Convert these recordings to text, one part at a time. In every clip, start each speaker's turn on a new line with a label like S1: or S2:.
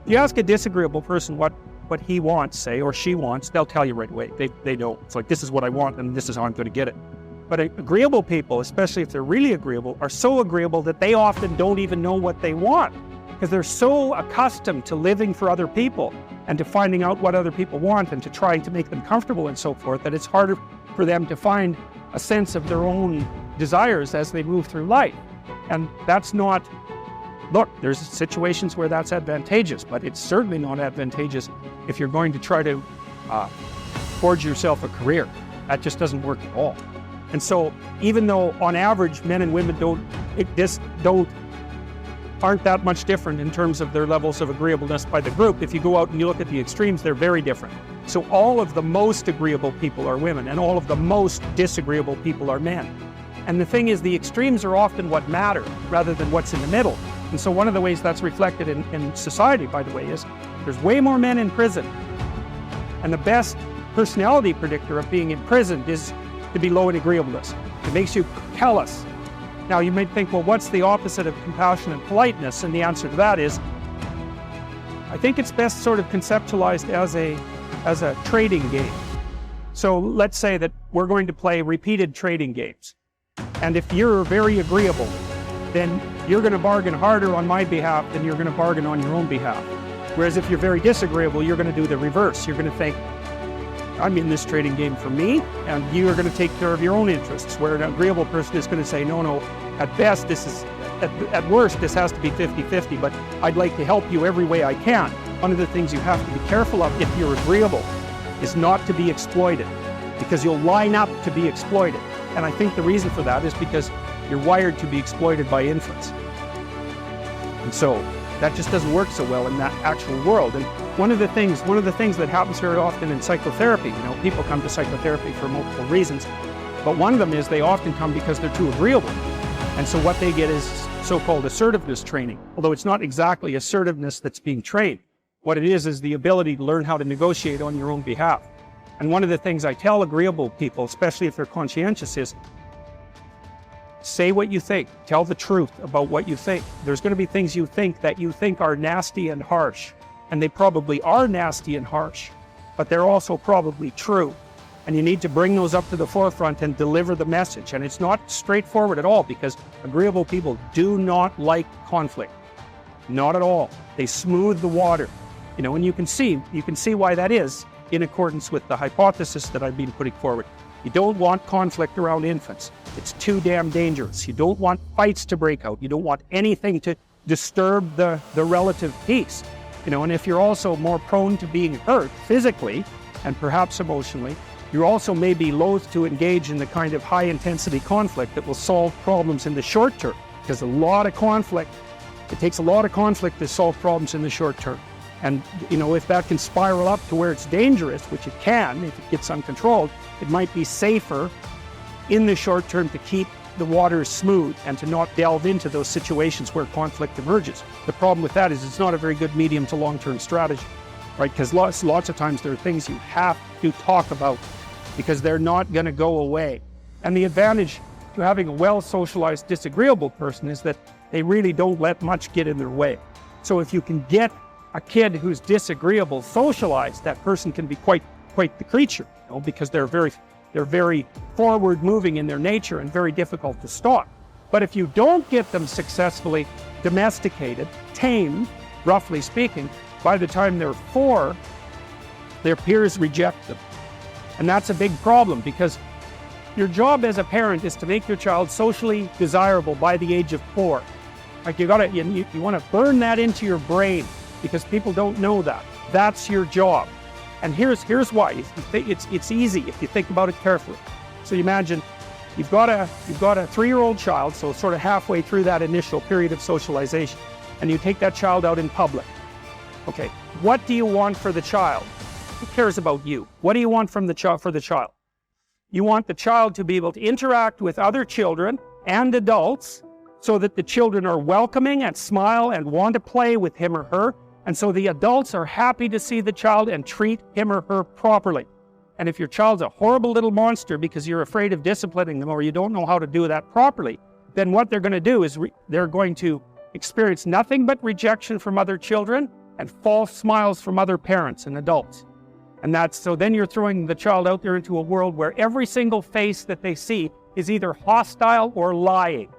S1: If you ask a disagreeable person what he wants, say, or she wants, they'll tell you right away. They know. It's like, this is what I want and this is how I'm going to get it. But agreeable people, especially if they're really agreeable, are so agreeable that they often don't even know what they want, because they're so accustomed to living for other people and to finding out what other people want and to trying to make them comfortable and so forth, that it's harder for them to find a sense of their own desires as they move through life. And that's not, look, there's situations where that's advantageous, but it's certainly not advantageous if you're going to try to forge yourself a career. That just doesn't work at all. And so, even though on average men and women aren't that much different in terms of their levels of agreeableness by the group, if you go out and you look at the extremes, they're very different. So all of the most agreeable people are women, and all of the most disagreeable people are men. And the thing is, the extremes are often what matter rather than what's in the middle. And so one of the ways that's reflected in society, by the way, is there's way more men in prison. And the best personality predictor of being imprisoned is to be low in agreeableness. It makes you callous. Now you might think, well, what's the opposite of compassion and politeness? And the answer to that is, I think it's best sort of conceptualized as a trading game. So let's say that we're going to play repeated trading games. And if you're very agreeable, then you're going to bargain harder on my behalf than you're going to bargain on your own behalf. Whereas if you're very disagreeable, you're going to do the reverse. You're going to think, I'm in this trading game for me, and you are going to take care of your own interests. Where an agreeable person is going to say, no, at best, at worst, this has to be 50-50, but I'd like to help you every way I can. One of the things you have to be careful of if you're agreeable is not to be exploited, because you'll line up to be exploited. And I think the reason for that is because you're wired to be exploited by infants. And so that just doesn't work so well in that actual world. And one of the things that happens very often in psychotherapy, people come to psychotherapy for multiple reasons, but one of them is they often come because they're too agreeable. And so what they get is so-called assertiveness training, although it's not exactly assertiveness that's being trained. What it is the ability to learn how to negotiate on your own behalf. And one of the things I tell agreeable people, especially if they're conscientious, is say what you think. Tell the truth about what you think. There's going to be things you think that you think are nasty and harsh. And they probably are nasty and harsh, but they're also probably true. And you need to bring those up to the forefront and deliver the message. And it's not straightforward at all, because agreeable people do not like conflict. Not at all. They smooth the water. And you can see why that is in accordance with the hypothesis that I've been putting forward. You don't want conflict around infants. It's too damn dangerous. You don't want fights to break out. You don't want anything to disturb the relative peace. And if you're also more prone to being hurt physically and perhaps emotionally, you also may be loath to engage in the kind of high-intensity conflict that will solve problems in the short term, because it takes a lot of conflict to solve problems in the short term. And, if that can spiral up to where it's dangerous, which it can if it gets uncontrolled, it might be safer in the short term to keep the waters smooth and to not delve into those situations where conflict emerges. The problem with that is it's not a very good medium to long-term strategy, right? Because lots of times there are things you have to talk about because they're not going to go away. And the advantage to having a well-socialized, disagreeable person is that they really don't let much get in their way. So if you can get a kid who's disagreeable socialized, that person can be quite the creature, because they're very forward-moving in their nature and very difficult to stop. But if you don't get them successfully domesticated, tamed, roughly speaking, by the time they're 4, their peers reject them. And that's a big problem, because your job as a parent is to make your child socially desirable by the age of 4. Like you want to burn that into your brain, because people don't know that. That's your job. And here's why. It's easy if you think about it carefully. So you imagine you've got a 3-year-old child, so sort of halfway through that initial period of socialization, and you take that child out in public. Okay, what do you want for the child? Who cares about you? What do you want for the child? You want the child to be able to interact with other children and adults so that the children are welcoming and smile and want to play with him or her. And so the adults are happy to see the child and treat him or her properly. And if your child's a horrible little monster because you're afraid of disciplining them or you don't know how to do that properly, then what they're going to do is they're going to experience nothing but rejection from other children, and false smiles from other parents and adults. And so then you're throwing the child out there into a world where every single face that they see is either hostile or lying.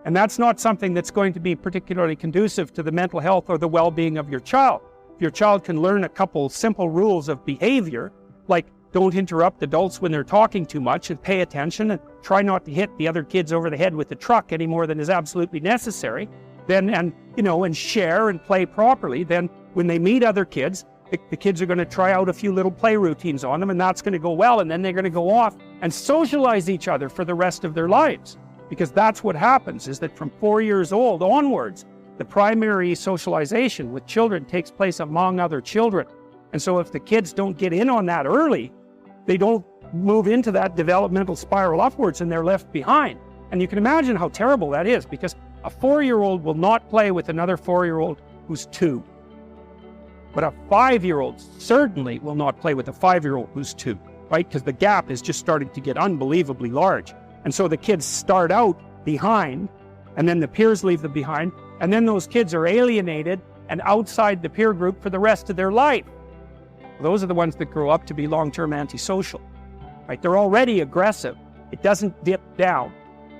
S1: And that's not something that's going to be particularly conducive to the mental health or the well-being of your child. If your child can learn a couple simple rules of behavior, like don't interrupt adults when they're talking too much and pay attention and try not to hit the other kids over the head with the truck any more than is absolutely necessary, and share and play properly, then when they meet other kids, the kids are going to try out a few little play routines on them, and that's going to go well, and then they're going to go off and socialize each other for the rest of their lives. Because that's what happens, is that from 4 years old onwards, the primary socialization with children takes place among other children. And so if the kids don't get in on that early, they don't move into that developmental spiral upwards and they're left behind. And you can imagine how terrible that is, because a 4-year-old will not play with another 4-year-old who's 2. But a 5-year-old certainly will not play with a 5-year-old who's 2, right? Because the gap is just starting to get unbelievably large. And so the kids start out behind, and then the peers leave them behind, and then those kids are alienated and outside the peer group for the rest of their life. Those are the ones that grow up to be long-term antisocial, right? They're already aggressive. It doesn't dip down.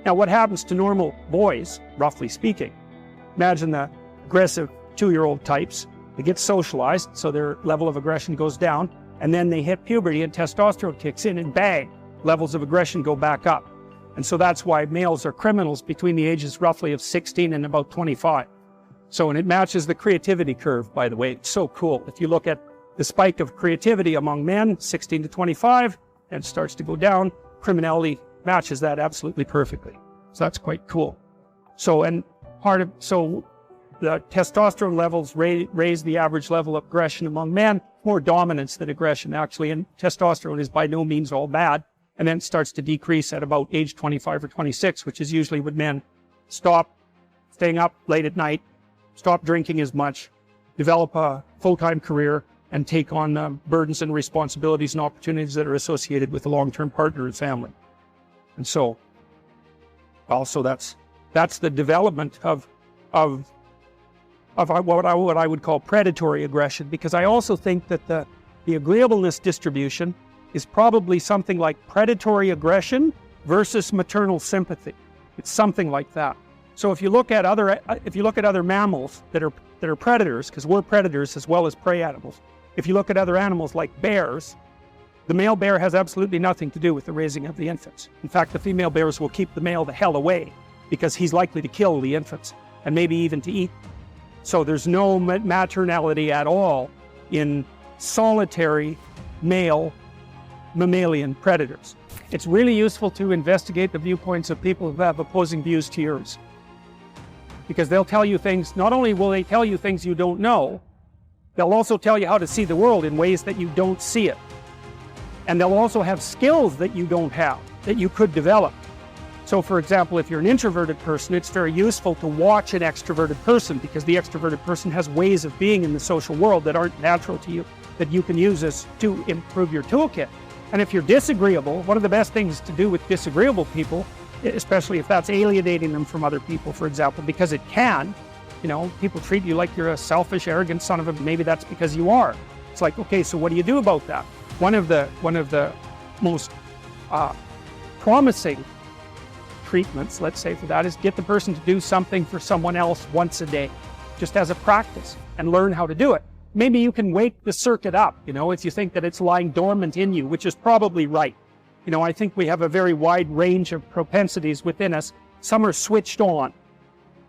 S1: Now, what happens to normal boys, roughly speaking? Imagine the aggressive 2-year-old types. They get socialized, so their level of aggression goes down, and then they hit puberty and testosterone kicks in, and bang, levels of aggression go back up. And so that's why males are criminals between the ages roughly of 16 and about 25. And it matches the creativity curve, by the way. It's so cool. If you look at the spike of creativity among men, 16 to 25, and it starts to go down, criminality matches that absolutely perfectly. So that's quite cool. So the testosterone levels raise the average level of aggression among men, more dominance than aggression actually, and testosterone is by no means all bad. And then it starts to decrease at about age 25 or 26, which is usually when men stop staying up late at night, stop drinking as much, develop a full-time career, and take on burdens and responsibilities and opportunities that are associated with a long-term partner and family. And so, also that's the development of what I would call predatory aggression, because I also think that the agreeableness distribution is probably something like predatory aggression versus maternal sympathy. It's something like that. So if you look at other mammals that are predators, because we're predators as well as prey animals. If you look at other animals like bears, the male bear has absolutely nothing to do with the raising of the infants. In fact, the female bears will keep the male the hell away because he's likely to kill the infants and maybe even to eat. So there's no maternality at all in solitary male mammalian predators. It's really useful to investigate the viewpoints of people who have opposing views to yours, because they'll tell you things. Not only will they tell you things you don't know, they'll also tell you how to see the world in ways that you don't see it. And they'll also have skills that you don't have, that you could develop. So for example, if you're an introverted person, it's very useful to watch an extroverted person, because the extroverted person has ways of being in the social world that aren't natural to you, that you can use to improve your toolkit. And if you're disagreeable, one of the best things to do with disagreeable people, especially if that's alienating them from other people, for example, because it can, people treat you like you're a selfish, arrogant son of a, maybe that's because you are. It's like, okay, so what do you do about that? One of the most promising treatments, let's say, for that is get the person to do something for someone else once a day, just as a practice, and learn how to do it. Maybe you can wake the circuit up, if you think that it's lying dormant in you, which is probably right. I think we have a very wide range of propensities within us. Some are switched on,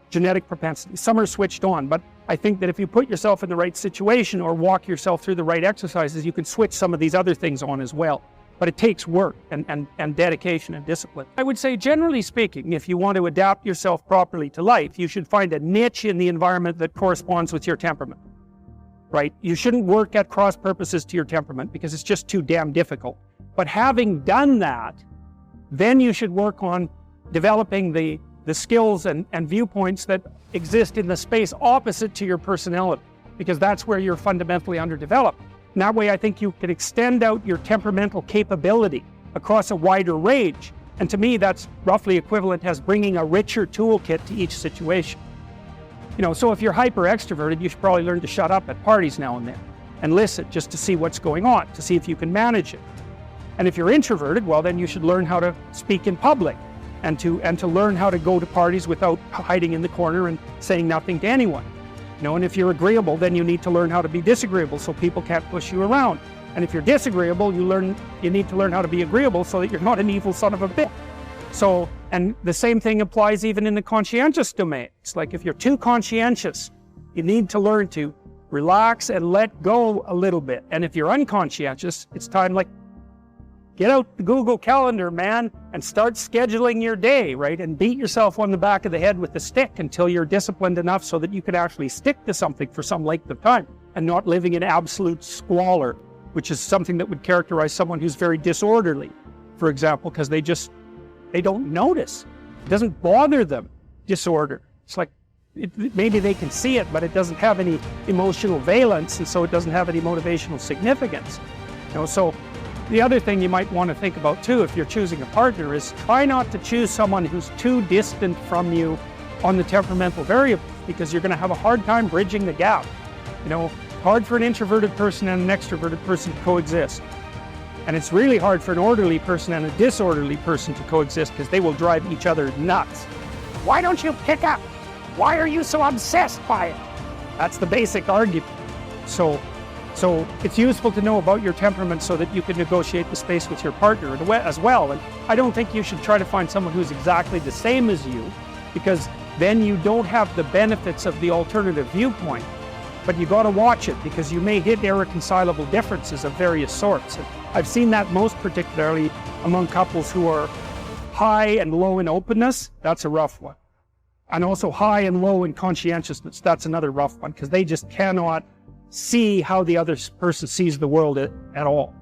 S1: genetic propensities. Some are switched on, but I think that if you put yourself in the right situation or walk yourself through the right exercises, you can switch some of these other things on as well. But it takes work and dedication and discipline. I would say, generally speaking, if you want to adapt yourself properly to life, you should find a niche in the environment that corresponds with your temperament. Right? You shouldn't work at cross purposes to your temperament because it's just too damn difficult. But having done that, then you should work on developing the skills and viewpoints that exist in the space opposite to your personality, because that's where you're fundamentally underdeveloped. And that way I think you can extend out your temperamental capability across a wider range. And to me, that's roughly equivalent as bringing a richer toolkit to each situation. So if you're hyper extroverted, you should probably learn to shut up at parties now and then and listen just to see what's going on, to see if you can manage it. And if you're introverted, well, then you should learn how to speak in public and to learn how to go to parties without hiding in the corner and saying nothing to anyone. And if you're agreeable, then you need to learn how to be disagreeable so people can't push you around. And if you're disagreeable, you need to learn how to be agreeable so that you're not an evil son of a bitch. So, and the same thing applies even in the conscientious domain. It's like if you're too conscientious, you need to learn to relax and let go a little bit. And if you're unconscientious, it's time get out the Google Calendar, man, and start scheduling your day, right? And beat yourself on the back of the head with a stick until you're disciplined enough so that you can actually stick to something for some length of time and not living in absolute squalor, which is something that would characterize someone who's very disorderly, for example, because they don't notice. It doesn't bother them, disorder. It's like, maybe they can see it, but it doesn't have any emotional valence, and so it doesn't have any motivational significance. So the other thing you might want to think about too, if you're choosing a partner, is try not to choose someone who's too distant from you on the temperamental variables, because you're going to have a hard time bridging the gap. Hard for an introverted person and an extroverted person to coexist. And it's really hard for an orderly person and a disorderly person to coexist, because they will drive each other nuts. Why don't you pick up? Why are you so obsessed by it? That's the basic argument. So it's useful to know about your temperament so that you can negotiate the space with your partner as well. And I don't think you should try to find someone who's exactly the same as you, because then you don't have the benefits of the alternative viewpoint. But you got to watch it, because you may hit irreconcilable differences of various sorts. And I've seen that most particularly among couples who are high and low in openness. That's a rough one. And also high and low in conscientiousness. That's another rough one, because they just cannot see how the other person sees the world at all.